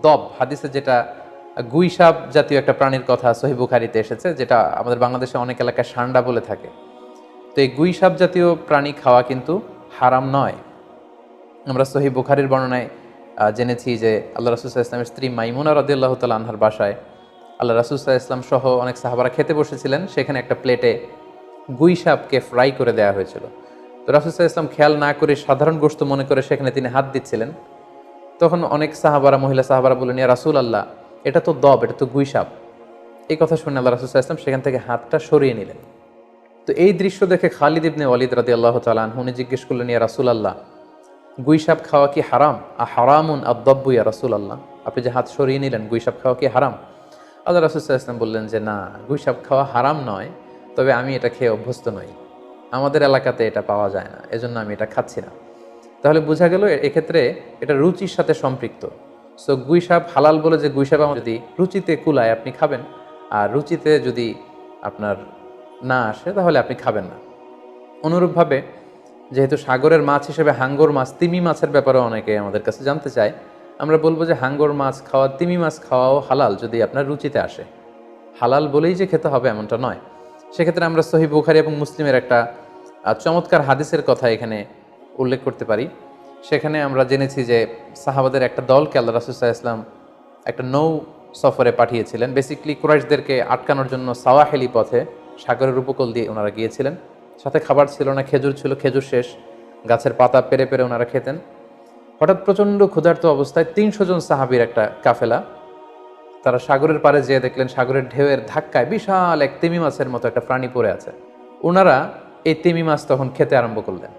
দব, হাদিসে যেটা গুইসাপ জাতীয় একটা প্রাণীর কথা সহিহ বুখারীতে এসেছে, যেটা আমাদের বাংলাদেশে অনেক এলাকায় সান্ডা বলে থাকে। তো এই গুইসাপ জাতীয় প্রাণী খাওয়া কিন্তু হারাম নয়। আমরা সহিহ বুখারীর বর্ণনায় জেনেছি যে আল্লাহ রাসূল সাল্লাল্লাহু আলাইহি ওয়াসাল্লামের স্ত্রী মাইমুনা রাদিয়াল্লাহু তাআলা আনহার বাসায় আল্লাহ রাসূল সাল্লাল্লাহু আলাইহি ওয়াসাল্লাম সহ অনেক সাহাবারা খেতে বসেছিলেন। সেখানে একটা প্লেটে গুইসাপকে ফ্রাই করে দেওয়া হয়েছিল। তো রাসূল সাল্লাল্লাহু আলাইহি ওয়াসাল্লাম খেয়াল না করে সাধারণ গোশত মনে করে সেখানে তিনি হাত দিচ্ছিলেন। তখন অনেক সাহাবারা, মহিলা সাহাবারা বললেন, ইয়া রাসূলুল্লাহ, এটা তো দব, এটা তো গুইসাপ। এই কথা শুনে আল্লাহ রাসূল সাল্লাল্লাহু আলাইহি ওয়াসাল্লাম সেখান থেকে হাতটা সরিয়ে নিলেন। তো এই দৃশ্য দেখে খালিদ ইবনে ওয়ালিদ রাদিয়াল্লাহু তাআলা আনহু উনি জিজ্ঞেস করলেন, ইয়া রাসূলুল্লাহ, গুইসাপ খাওয়া কি হারাম? হারামুন আদ-দাব্বু ইয়া রাসূলুল্লাহ, আপনি যে হাত সরিয়ে নিলেন, গুইসাপ খাওয়া কি হারাম? আল্লাহ রাসূল সাল্লাল্লাহু আলাইহি ওয়াসাল্লাম বললেন যে না, গুইসাপ খাওয়া হারাম নয়, তবে আমি এটা খেয়ে অভ্যস্ত নই, আমাদের এলাকাতে এটা পাওয়া যায় না, এজন্য আমি এটা খাচ্ছি না। তাহলে বোঝা গেল এক্ষেত্রে এটা রুচির সাথে সম্পৃক্ত। সো গুইসাপ হালাল বলে যে গুইসাপ আমার যদি রুচিতে কুলায় আপনি খাবেন, আর রুচিতে যদি আপনার না আসে তাহলে আপনি খাবেন না। অনুরূপভাবে যেহেতু সাগরের মাছ হিসেবে হাঙ্গর মাছ, তিমি মাছের ব্যাপারেও অনেকে আমাদের কাছে জানতে চায়, আমরা বলবো যে হাঙ্গর মাছ খাওয়া, তিমি মাছ খাওয়াও হালাল যদি আপনার রুচিতে আসে। হালাল বলেই যে খেতে হবে এমনটা নয়। সেক্ষেত্রে আমরা সহিহ বুখারী এবং মুসলিমের একটা চমৎকার হাদিসের কথা এখানে উল্লেখ করতে পারি। সেখানে আমরা জেনেছি যে সাহাবাদের একটা দলকে আল্লাহ রাসূল সাল্লাল্লাহু আলাইহি ওয়াসাল্লাম একটা নৌ সফরে পাঠিয়েছিলেন। বেসিক্যালি কুরাইশদেরকে আটকানোর জন্য সাওয়াহেলি পথে সাগরের উপকূল দিয়ে ওনারা গিয়েছিলেন। সাথে খাবার ছিল না, খেজুর ছিল, খেজুর শেষ, গাছের পাতা পেরে পেরে ওনারা খেতেন। হঠাৎ প্রচণ্ড ক্ষুধার্ত অবস্থায় ৩০০ জন সাহাবীর একটা কাফেলা, তারা সাগরের পাড়ে যেয়ে দেখলেন সাগরের ঢেউয়ের ধাক্কায় বিশাল এক তিমি মাছের মতো একটা প্রাণী পড়ে আছে। ওনারা এই তিমি মাছ তখন খেতে আরম্ভ করলেন।